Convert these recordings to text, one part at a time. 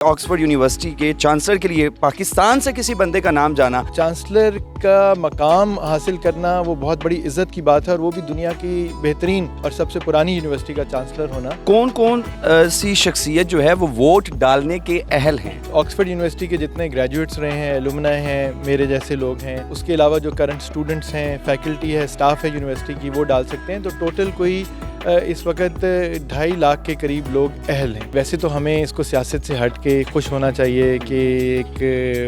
Oxford university کے chancellor کے لیے پاکستان سے کسی بندے کا نام جانا، چانسلر کا مقام حاصل کرنا وہ بہت بڑی عزت کی بات ہے، اور وہ بھی دنیا کی بہترین اور سب سے پرانی یونیورسٹی کا چانسلر ہونا۔ کون سی شخصیت جو ہے وہ ووٹ ڈالنے کے اہل ہیں؟ آکسفورڈ یونیورسٹی کے جتنے گریجویٹس رہے ہیں، ایلومنائی ہیں، میرے جیسے لوگ ہیں، اس کے علاوہ جو کرنٹ اسٹوڈنٹس ہیں، فیکلٹی ہے، اسٹاف ہے یونیورسٹی کی، وہ ڈال سکتے ہیں۔ تو ٹوٹل کوئی اس وقت 2.5 لاکھ کے قریب لوگ اہل ہیں۔ ویسے تو ہمیں اس کو سیاست سے ہٹ کے خوش ہونا چاہیے کہ ایک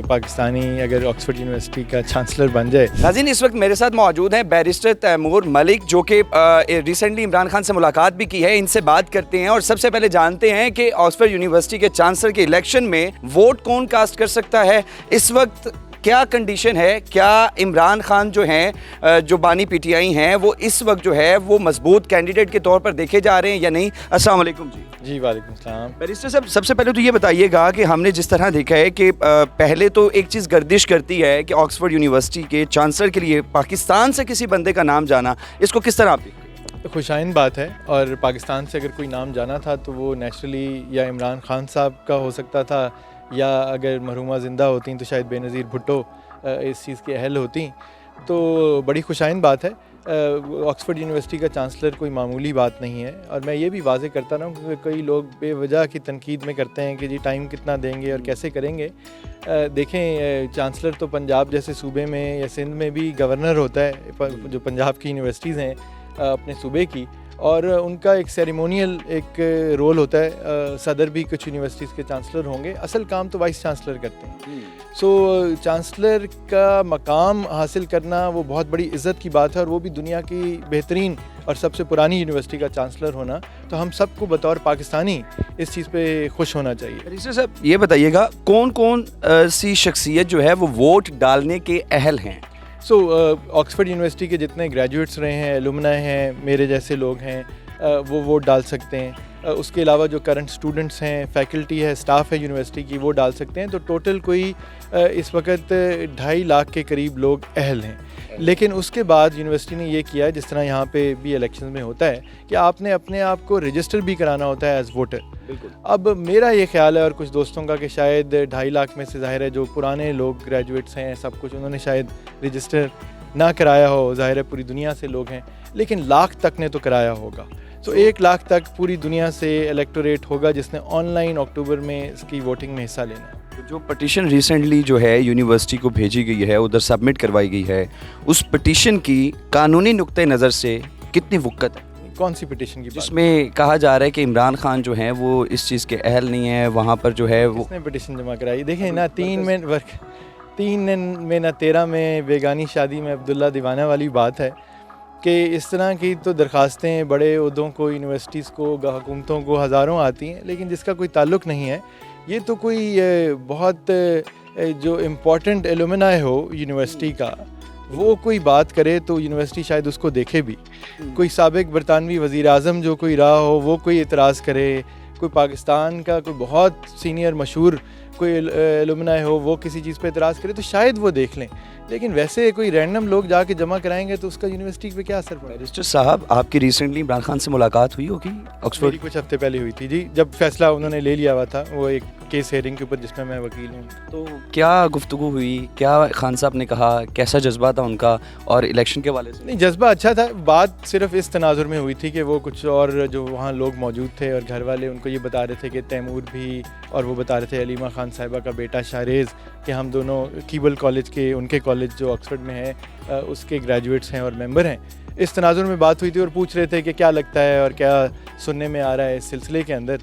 پاکستانی اگر آکسفورڈ یونیورسٹی کا چانسلر بن جائے۔ ناظرین، اس وقت میرے ساتھ موجود ہیں بیرسٹر تیمور ملک، جو کہ ریسنٹلی عمران خان سے ملاقات بھی کی ہے۔ ان سے بات کرتے ہیں اور سب سے پہلے جانتے ہیں کہ آکسفورڈ یونیورسٹی کے چانسلر کے الیکشن میں ووٹ کون کاسٹ کر سکتا ہے، اس وقت کیا کنڈیشن ہے، کیا عمران خان جو ہیں جو بانی پی ٹی آئی ہیں وہ اس وقت جو ہے وہ مضبوط کینڈیڈیٹ کے طور پر دیکھے جا رہے ہیں یا نہیں؟ السلام علیکم جی وعلیکم السلام۔ بیرسٹر صاحب، سب سے پہلے تو یہ بتائیے گا کہ ہم نے جس طرح دیکھا ہے کہ پہلے تو ایک چیز گردش کرتی ہے کہ آکسفورڈ یونیورسٹی کے چانسلر کے لیے پاکستان سے کسی بندے کا نام جانا، اس کو کس طرح آپ دیکھتے ہیں؟ خوشائن بات ہے، اور پاکستان سے اگر کوئی نام جانا تھا تو وہ نیچرلی یا عمران خان صاحب کا ہو سکتا تھا، یا اگر مرحومہ زندہ ہوتیں تو شاید بے نظیر بھٹو اس چیز کی اہل ہوتیں۔ تو بڑی خوشائن بات ہے۔ آکسفورڈ یونیورسٹی کا چانسلر کوئی معمولی بات نہیں ہے، اور میں یہ بھی واضح کرتا رہا ہوں کہ کئی لوگ بے وجہ کی تنقید میں کرتے ہیں کہ جی ٹائم کتنا دیں گے اور کیسے کریں گے۔ دیکھیں، چانسلر تو پنجاب جیسے صوبے میں یا سندھ میں بھی گورنر ہوتا ہے، جو پنجاب کی یونیورسٹیز ہیں اپنے صوبے کی، اور ان کا ایک سیریمونیل ایک رول ہوتا ہے۔ صدر بھی کچھ یونیورسٹیز کے چانسلر ہوں گے، اصل کام تو وائس چانسلر کرتے ہیں۔ سو چانسلر کا مقام حاصل کرنا وہ بہت بڑی عزت کی بات ہے، اور وہ بھی دنیا کی بہترین اور سب سے پرانی یونیورسٹی کا چانسلر ہونا، تو ہم سب کو بطور پاکستانی اس چیز پہ خوش ہونا چاہیے۔ بیرسٹر صاحب، یہ بتائیے گا کون سی شخصیت جو ہے وہ ووٹ ڈالنے کے اہل ہیں؟ آکسفورڈ یونیورسٹی کے جتنے گریجویٹس رہے ہیں، ایلومنائی ہیں، میرے جیسے لوگ ہیں، وہ ووٹ ڈال سکتے ہیں۔ اس کے علاوہ جو کرنٹ اسٹوڈنٹس ہیں، فیکلٹی ہے، اسٹاف ہے یونیورسٹی کی، وہ ڈال سکتے ہیں۔ تو ٹوٹل کوئی اس وقت 2.5 لاکھ کے قریب لوگ اہل ہیں۔ لیکن اس کے بعد یونیورسٹی نے یہ کیا ہے، جس طرح یہاں پہ بھی الیکشن میں ہوتا ہے، کہ آپ نے اپنے آپ کو رجسٹر بھی کرانا ہوتا ہے ایز ووٹر۔ اب میرا یہ خیال ہے اور کچھ دوستوں کا کہ شاید 2.5 لاکھ میں سے ظاہر ہے جو پرانے لوگ گریجویٹس ہیں سب کچھ، انہوں نے شاید رجسٹر نہ کرایا ہو، ظاہر ہے پوری دنیا سے لوگ ہیں، لیکن لاکھ تک نے تو کرایا ہوگا۔ تو 1 لاکھ تک پوری دنیا سے الیکٹوریٹ ہوگا جس نے آن لائن اکتوبر میں اس کی ووٹنگ میں حصہ لینا ہے۔ جو پٹیشن ریسنٹلی جو ہے یونیورسٹی کو بھیجی گئی ہے، ادھر سبمٹ کروائی گئی ہے، اس پٹیشن کی قانونی نقطہ نظر سے کتنی وقت ہے؟ کون سی پٹیشن کی بات؟ جس میں کہا جا رہا ہے کہ عمران خان جو ہیں وہ اس چیز کے اہل نہیں ہیں، وہاں پر جو ہے وہ کس نے پٹیشن جمع کرائی؟ دیکھیں نا، 3 میں نہ 13 میں بیگانی شادی میں عبداللہ دیوانہ والی بات ہے کہ اس طرح کی تو درخواستیں بڑے عہدوں کو، یونیورسٹیز کو، حکومتوں کو ہزاروں آتی ہیں، لیکن جس کا کوئی تعلق نہیں ہے۔ یہ تو کوئی بہت جو امپورٹنٹ ایلومنائی ہو یونیورسٹی کا، وہ کوئی بات کرے تو یونیورسٹی شاید اس کو دیکھے بھی۔ کوئی سابق برطانوی وزیر اعظم جو کوئی رہا ہو وہ کوئی اعتراض کرے، کوئی پاکستان کا کوئی بہت سینئر مشہور کوئی ایلومنائی ہو وہ کسی چیز پہ اعتراض کرے تو شاید وہ دیکھ لیں، لیکن ویسے کوئی رینڈم لوگ جا کے جمع کرائیں گے تو اس کا یونیورسٹی پہ کیا اثر پڑے گا؟ بیرسٹر صاحب، آپ کی ریسنٹلی عمران خان سے ملاقات ہوئی ہوگی آکسفورڈ؟ میری کچھ ہفتے پہلے ہوئی تھی جی، جب فیصلہ انہوں نے لے لیا ہوا تھا وہ ایک کیس ہیئرنگ کے اوپر جس میں وکیل ہوں۔ تو کیا گفتگو ہوئی، کیا خان صاحب نے کہا، کیسا جذبہ تھا ان کا، اور الیکشن کے حوالے سے؟ نہیں، جذبہ اچھا تھا۔ بات صرف اس تناظر میں ہوئی تھی کہ وہ کچھ اور جو وہاں لوگ موجود تھے اور گھر والے ان کو یہ بتا رہے تھے کہ تیمور بھی، اور وہ بتا رہے تھے علیمہ خان صاحبہ کا بیٹا شاہریز، کہ ہم دونوں کیبل کالج کے، ان کے کالج جو آکسفورڈ میں ہے اس کے گریجویٹس ہیں اور ممبر ہیں۔ اس تناظر میں بات ہوئی تھی اور پوچھ رہے تھے کہ کیا لگتا ہے اور کیا سننے میں آ رہا ہے اس سلسلے کے اندر۔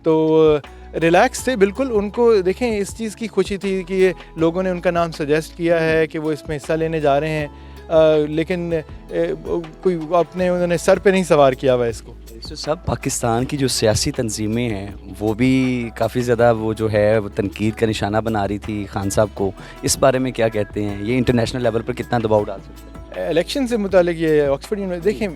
تو ریلیکس تھے بالکل۔ ان کو دیکھیں اس چیز کی خوشی تھی کہ یہ لوگوں نے ان کا نام سجیسٹ کیا ہے کہ وہ اس میں حصہ لینے جا رہے ہیں، لیکن کوئی انہوں نے سر پہ نہیں سوار کیا ہوا اس کو۔ سب پاکستان کی جو سیاسی تنظیمیں ہیں وہ بھی کافی زیادہ وہ جو ہے وہ تنقید کا نشانہ بنا رہی تھی خان صاحب کو، اس بارے میں کیا کہتے ہیں؟ یہ انٹرنیشنل لیول پر کتنا دباؤ ڈال سکتے ہیں؟ الیکشن سے متعلق یہ آکسفورڈ یونیورسٹی، دیکھیں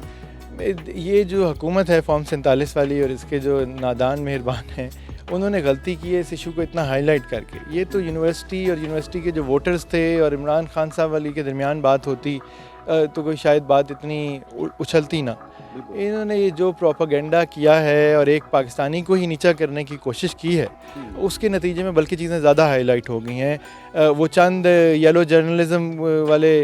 یہ جو حکومت ہے فارم 47 والی اور اس کے جو نادان مہربان ہیں، انہوں نے غلطی کی ہے اس ایشو کو اتنا ہائی لائٹ کر کے۔ یہ تو یونیورسٹی اور یونیورسٹی کے جو ووٹرز تھے اور عمران خان صاحب والی کے درمیان بات ہوتی تو کوئی شاید بات اتنی اچھلتی نہ۔ انہوں نے یہ جو پروپیگنڈا کیا ہے اور ایک پاکستانی کو ہی نیچا کرنے کی کوشش کی ہے، اس کے نتیجے میں بلکہ چیزیں زیادہ ہائی لائٹ ہو گئی ہیں. وہ چند یلو جرنلزم والے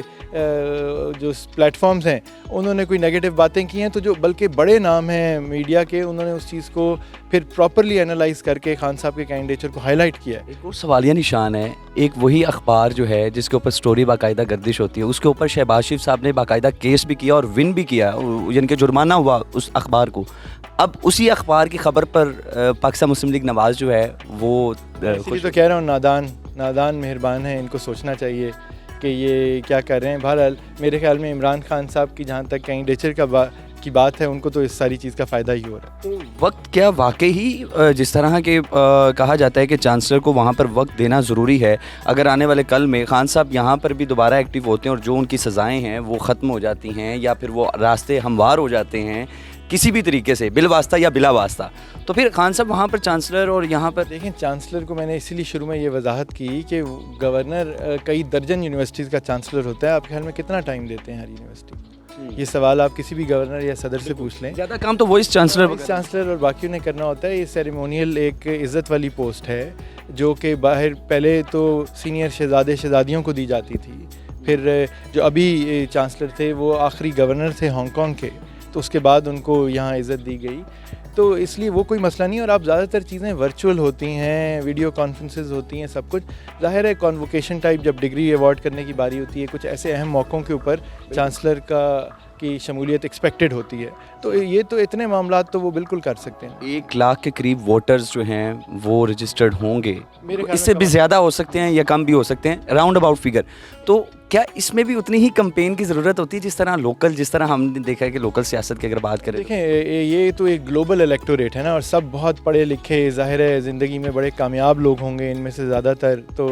جو پلیٹ فارمز ہیں انہوں نے کوئی نیگیٹو باتیں کی ہیں، تو جو بلکہ بڑے نام ہیں میڈیا کے انہوں نے اس چیز کو پھر پراپرلی انالائز کر کے خان صاحب کے کینڈیڈیچر کو ہائی لائٹ کیا ہے. ایک اور سوالیہ نشان ہے، ایک وہی اخبار جو ہے جس کے اوپر سٹوری باقاعدہ گردش ہوتی ہے، اس کے اوپر شہباز شریف صاحب نے باقاعدہ کیس بھی کیا اور ون بھی کیا، یعنی کہ جرمانہ ہوا اس اخبار کو. اب اسی اخبار کی خبر پر پاکستان مسلم لیگ نواز جو ہے وہ اسی تو کہہ رہا ہوں نادان مہربان ہیں، ان کو سوچنا چاہیے کہ یہ کیا کر رہے ہیں. بہرحال میرے خیال میں عمران خان صاحب کی جہاں تک کینڈیڈیچر کی بات ہے، ان کو تو اس ساری چیز کا فائدہ ہی ہو رہا ہے. وقت کیا واقعی جس طرح کے کہا جاتا ہے کہ چانسلر کو وہاں پر وقت دینا ضروری ہے، اگر آنے والے کل میں خان صاحب یہاں پر بھی دوبارہ ایکٹیو ہوتے ہیں اور جو ان کی سزائیں ہیں وہ ختم ہو جاتی ہیں یا پھر وہ راستے ہموار ہو جاتے ہیں کسی بھی طریقے سے بالواسطہ یا بلا واسطہ، تو پھر خان صاحب وہاں پر چانسلر اور یہاں پر دیکھیں چانسلر کو میں نے اسی لیے شروع میں یہ وضاحت کی کہ گورنر کئی درجن یونیورسٹیز کا چانسلر ہوتا ہے. آپ کے خیال میں کتنا ٹائم دیتے ہیں ہر یونیورسٹی؟ یہ سوال آپ کسی بھی گورنر یا صدر سے پوچھ لیں. زیادہ کام تو وائس چانسلر اور باقیوں نے کرنا ہوتا ہے. یہ سیریمونیل ایک عزت والی پوسٹ ہے جو کہ باہر پہلے تو سینئر شہزادیوں کو دی جاتی تھی، پھر جو ابھی چانسلر تھے وہ آخری گورنر تھے ہانگ کانگ کے، تو اس کے بعد ان کو یہاں عزت دی گئی. تو اس لیے وہ کوئی مسئلہ نہیں. اور آپ زیادہ تر چیزیں ورچوئل ہوتی ہیں، ویڈیو کانفرنسز ہوتی ہیں، سب کچھ ظاہر ہے. کانووکیشن ٹائپ جب ڈگری ایوارڈ کرنے کی باری ہوتی ہے، کچھ ایسے اہم موقعوں کے اوپر چانسلر کی شمولیت ایکسپیکٹڈ ہوتی ہے، تو یہ تو اتنے معاملات تو وہ بالکل کر سکتے ہیں. 1 لاکھ کے قریب ووٹرز جو ہیں وہ رجسٹرڈ ہوں گے، اس سے بھی زیادہ ہو سکتے ہیں یا کم بھی ہو سکتے ہیں، راؤنڈ اباؤٹ فگر. تو کیا اس میں بھی اتنی ہی کمپین کی ضرورت ہوتی ہے جس طرح ہم نے دیکھا ہے کہ لوکل سیاست کی اگر بات کریں؟ دیکھیں یہ تو ایک گلوبل الیکٹوریٹ ہے نا، اور سب بہت پڑھے لکھے ظاہر ہے زندگی میں بڑے کامیاب لوگ ہوں گے ان میں سے زیادہ تر، تو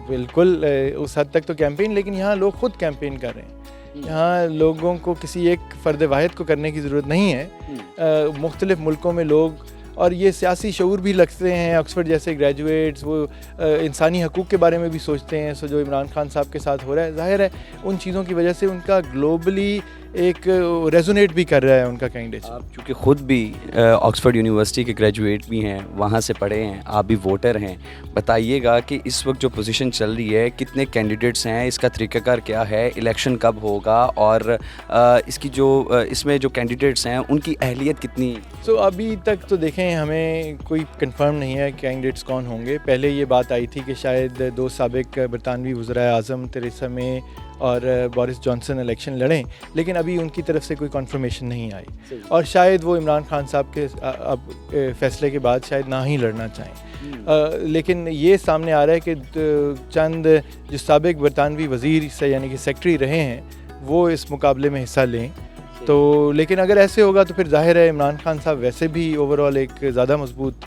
بالکل اس حد تک تو کیمپین، لیکن یہاں لوگ خود کیمپین کر رہے ہیں. یہاں لوگوں کو کسی ایک فرد واحد کو کرنے کی ضرورت نہیں ہے. مختلف ملکوں میں لوگ اور یہ سیاسی شعور بھی لگتے ہیں. آکسفورڈ جیسے گریجویٹس وہ انسانی حقوق کے بارے میں بھی سوچتے ہیں. سو جو عمران خان صاحب کے ساتھ ہو رہا ہے ظاہر ہے ان چیزوں کی وجہ سے ان کا گلوبلی ایک ریزونیٹ بھی کر رہا ہے ان کا کینڈیڈیٹ. آپ چونکہ خود بھی آکسفورڈ یونیورسٹی کے گریجویٹ بھی ہیں، وہاں سے پڑھے ہیں، آپ بھی ووٹر ہیں، بتائیے گا کہ اس وقت جو پوزیشن چل رہی ہے کتنے کینڈیڈیٹس ہیں، اس کا طریقہ کار کیا ہے، الیکشن کب ہوگا اور اس میں جو کینڈیڈیٹس ہیں ان کی اہلیت کتنی؟ سو ابھی تک تو دیکھیں ہمیں کوئی کنفرم نہیں ہے کینڈیڈیٹس کون ہوں گے. پہلے یہ بات آئی تھی کہ شاید 2 سابق برطانوی وزرائے اعظم تریسا مے اور بورس جانسن الیکشن لڑیں، لیکن ابھی ان کی طرف سے کوئی کنفرمیشن نہیں آئی، اور شاید وہ عمران خان صاحب کے اب فیصلے کے بعد شاید نہ ہی لڑنا چاہیں. لیکن یہ سامنے آ رہا ہے کہ چند جو سابق برطانوی وزیر سے یعنی کہ سیکٹری رہے ہیں وہ اس مقابلے میں حصہ لیں. تو لیکن اگر ایسے ہوگا تو پھر ظاہر ہے عمران خان صاحب ویسے بھی اوور آل ایک زیادہ مضبوط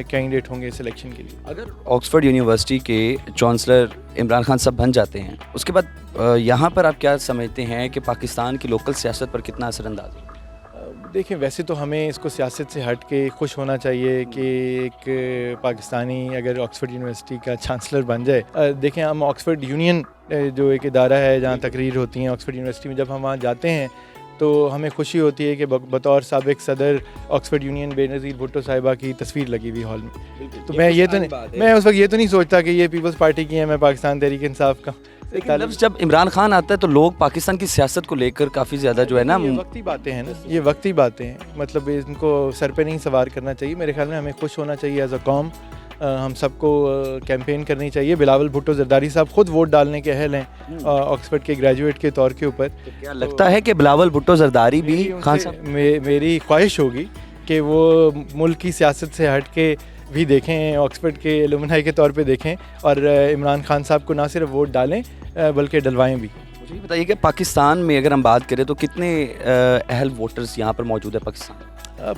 کینڈیڈیٹ ہوں گے اس الیکشن کے لیے. اگر آکسفورڈ یونیورسٹی کے چانسلر عمران خان صاحب بن جاتے ہیں اس کے بعد یہاں پر آپ کیا سمجھتے ہیں کہ پاکستان کی لوکل سیاست پر کتنا اثر انداز ہے؟ دیکھیں ویسے تو ہمیں اس کو سیاست سے ہٹ کے خوش ہونا چاہیے کہ ایک پاکستانی اگر آکسفورڈ یونیورسٹی کا چانسلر بن جائے. دیکھیں ہم آکسفورڈ یونین جو ایک ادارہ ہے جہاں تقریر ہوتی ہیں آکسفورڈ یونیورسٹی میں، جب ہم وہاں جاتے ہیں تو ہمیں خوشی ہوتی ہے کہ بطور سابق صدر آکسفورڈ یونین بے نظیر بھٹو صاحبہ کی تصویر لگی ہوئی ہال میں. تو میں اس وقت یہ تو نہیں سوچتا کہ یہ پیپلز پارٹی کی ہے، میں پاکستان تحریک انصاف کا. لفظ جب عمران خان آتا ہے تو لوگ پاکستان کی سیاست کو لے کر کافی زیادہ جو ہے نا یہ وقتی باتیں ہیں نا، یہ وقتی باتیں ہیں، مطلب ان کو سر پہ نہیں سوار کرنا چاہیے. میرے خیال میں ہمیں خوش ہونا چاہیے ایز اے قوم. ہم سب کو کیمپین کرنی چاہیے. بلاول بھٹو زرداری صاحب خود ووٹ ڈالنے کے اہل ہیں آکسفورڈ کے گریجویٹ کے طور کے اوپر. کیا لگتا ہے کہ بلاول بھٹو زرداری بھی خان صاحب؟ میری خواہش ہوگی کہ وہ ملک کی سیاست سے ہٹ کے بھی دیکھیں، آکسفورڈ کے ایلومنائی کے طور پہ دیکھیں اور عمران خان صاحب کو نہ صرف ووٹ ڈالیں بلکہ ڈلوائیں بھی. مجھے بتائیے کہ پاکستان میں اگر ہم بات کریں تو کتنے اہل ووٹرز یہاں پر موجود ہے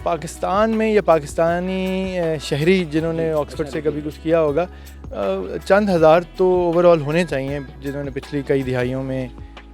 پاکستان میں یا پاکستانی شہری جنہوں نے آکسفورڈ سے کبھی کچھ کیا ہوگا؟ چند ہزار تو اوور آل ہونے چاہیے جنہوں نے پچھلی کئی دہائیوں میں